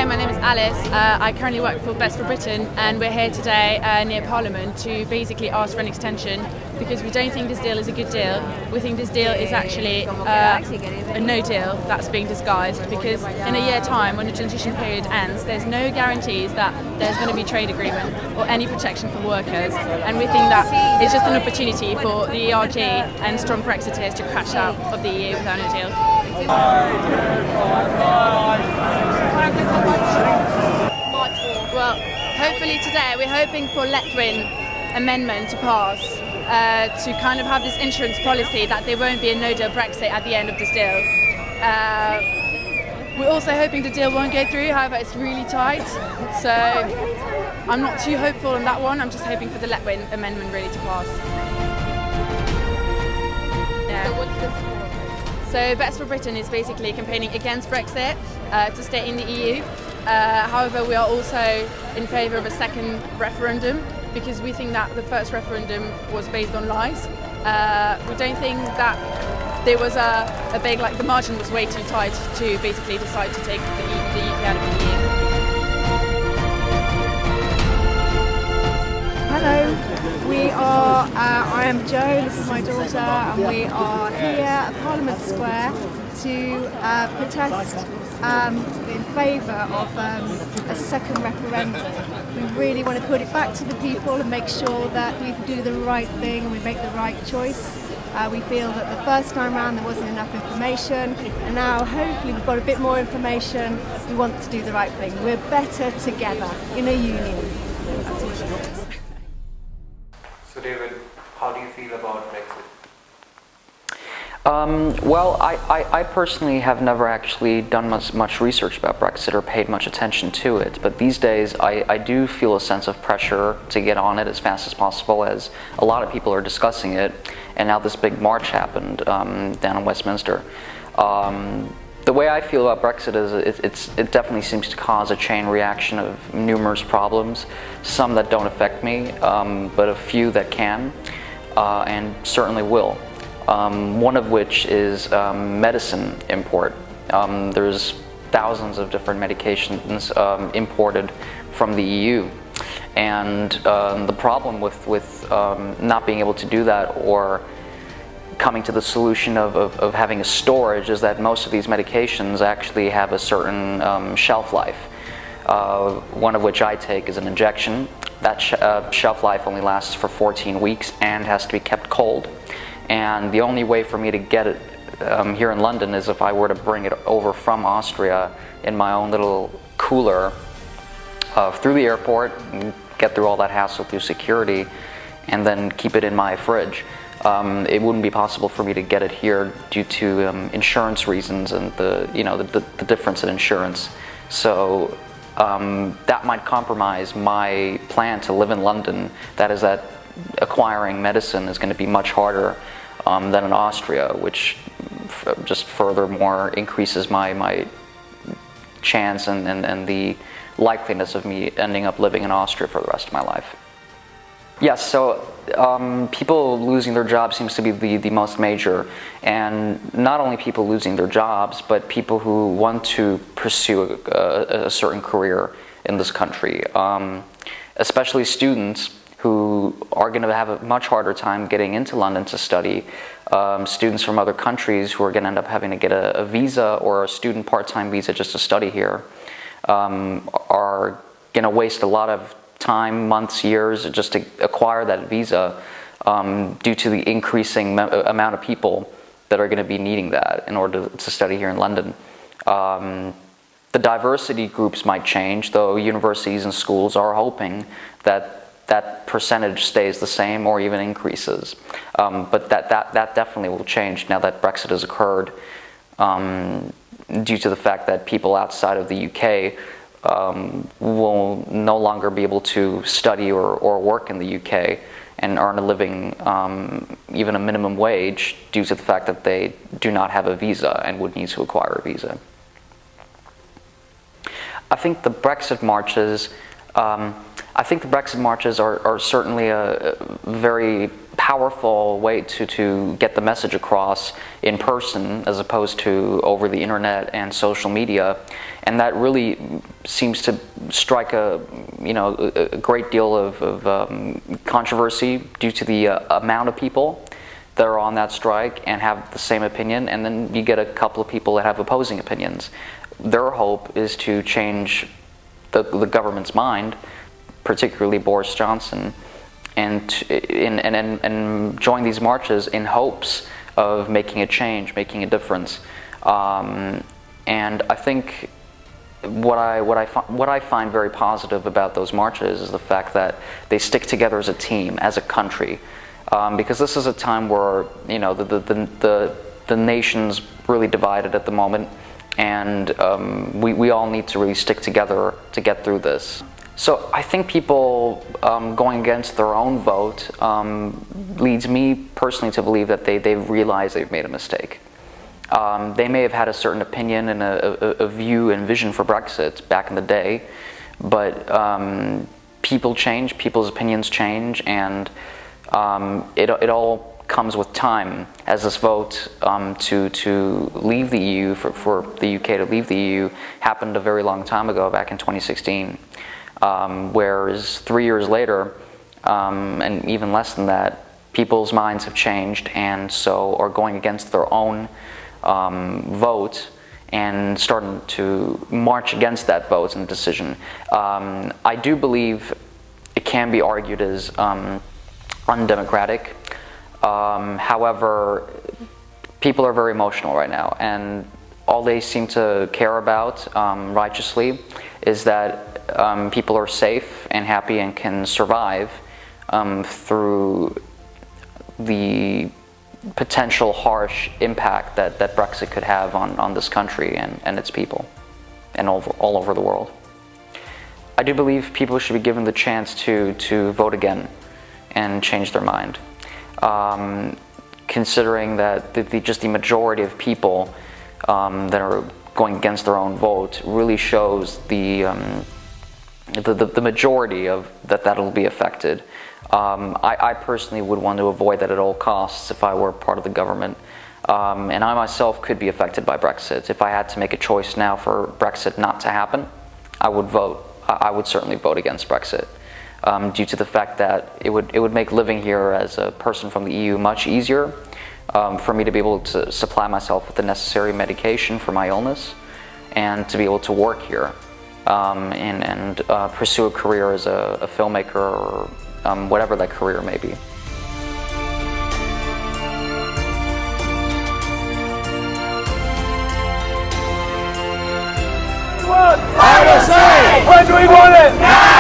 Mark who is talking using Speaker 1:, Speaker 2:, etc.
Speaker 1: my name is Alice. I currently work for Best for Britain, and we're here today near Parliament to basically ask for an extension because we don't think this deal is a good deal. We think this deal is actually a no deal that's being disguised, because in a year time, when the transition period ends, there's no guarantees that there's going to be trade agreement or any protection for workers, and we think that it's just an opportunity for the ERG and strong Brexiteers to crash out of the EU without a deal. Well, hopefully today we're hoping for Letwin amendment to pass to kind of have this insurance policy that there won't be a no-deal Brexit at the end of this deal. We're also hoping the deal won't go through, however it's really tight, so I'm not too hopeful on that one. I'm just hoping for the Letwin amendment really to pass. Yeah.
Speaker 2: So what's this for?
Speaker 1: So Best for Britain is basically campaigning against Brexit to stay in the EU. However, we are also in favour of a second referendum because we think that the first referendum was based on lies. We don't think that there was a big, the margin was way too tight to basically decide to take the UK out of the EU.
Speaker 3: Hello, I am Jo, this is my daughter, and we are here at Parliament Square to protest in favour of a second referendum. We really want to put it back to the people and make sure that we do the right thing and we make the right choice. We feel that the first time round there wasn't enough information, and now hopefully we've got a bit more information. We want to do the right thing. We're better together in a union. That's what it is.
Speaker 4: So David, how do you feel about Brexit?
Speaker 5: Well, I personally have never actually done much research about Brexit or paid much attention to it, but these days I do feel a sense of pressure to get on it as fast as possible, as a lot of people are discussing it, and now this big march happened down in Westminster. The way I feel about Brexit is it definitely seems to cause a chain reaction of numerous problems, some that don't affect me, but a few that can, and certainly will. One of which is medicine import. There's thousands of different medications imported from the EU, and the problem with not being able to do that or coming to the solution of having a storage is that most of these medications actually have a certain shelf life. One of which I take is an injection. That shelf life only lasts for 14 weeks and has to be kept cold. And the only way for me to get it here in London is if I were to bring it over from Austria in my own little cooler through the airport, and get through all that hassle through security, and then keep it in my fridge. It wouldn't be possible for me to get it here due to insurance reasons and the difference in insurance. So that might compromise my plan to live in London. That is that acquiring medicine is going to be much harder than in Austria, which just furthermore increases my chance and the likeliness of me ending up living in Austria for the rest of my life. Yes, so people losing their jobs seems to be the most major, and not only people losing their jobs, but people who want to pursue a certain career in this country, especially students who are going to have a much harder time getting into London to study. Students from other countries who are going to end up having to get a visa or a student part-time visa just to study here are going to waste a lot of time, months, years just to acquire that visa due to the increasing amount of people that are going to be needing that in order to study here in London. The diversity groups might change, though universities and schools are hoping that that percentage stays the same or even increases. But that definitely will change now that Brexit has occurred, due to the fact that people outside of the UK will no longer be able to study or work in the UK and earn a living, even a minimum wage, due to the fact that they do not have a visa and would need to acquire a visa. I think the Brexit marches are certainly a very powerful way to get the message across in person as opposed to over the internet and social media, and that really seems to strike a great deal of controversy due to the amount of people that are on that strike and have the same opinion, and then you get a couple of people that have opposing opinions. Their hope is to change the government's mind, particularly Boris Johnson, and join these marches in hopes of making a change, making a difference. And I think what I find very positive about those marches is the fact that they stick together as a team, as a country, because this is a time where the nation's really divided at the moment, and we all need to really stick together to get through this. So I think people going against their own vote leads me personally to believe that they've realized they've made a mistake. They may have had a certain opinion and a view and vision for Brexit back in the day, but people change, people's opinions change, and it all comes with time. As this vote to leave the EU, for the UK to leave the EU, happened a very long time ago, back in 2016. Whereas 3 years later, and even less than that, people's minds have changed and so are going against their own vote and starting to march against that vote and decision. I do believe it can be argued as undemocratic. However, people are very emotional right now, and all they seem to care about, righteously, is that people are safe and happy and can survive through the potential harsh impact that Brexit could have on this country and its people and all over the world. I do believe people should be given the chance to vote again and change their mind. Considering that just the majority of people that are going against their own vote really shows the majority of that'll be affected. I personally would want to avoid that at all costs if I were part of the government. And I myself could be affected by Brexit. If I had to make a choice now for Brexit not to happen, I would vote. I would certainly vote against Brexit, due to the fact that it would make living here as a person from the EU much easier, for me to be able to supply myself with the necessary medication for my illness, and to be able to work here, and pursue a career as a filmmaker or whatever that career may be.
Speaker 2: ISA! When do we want it? Now!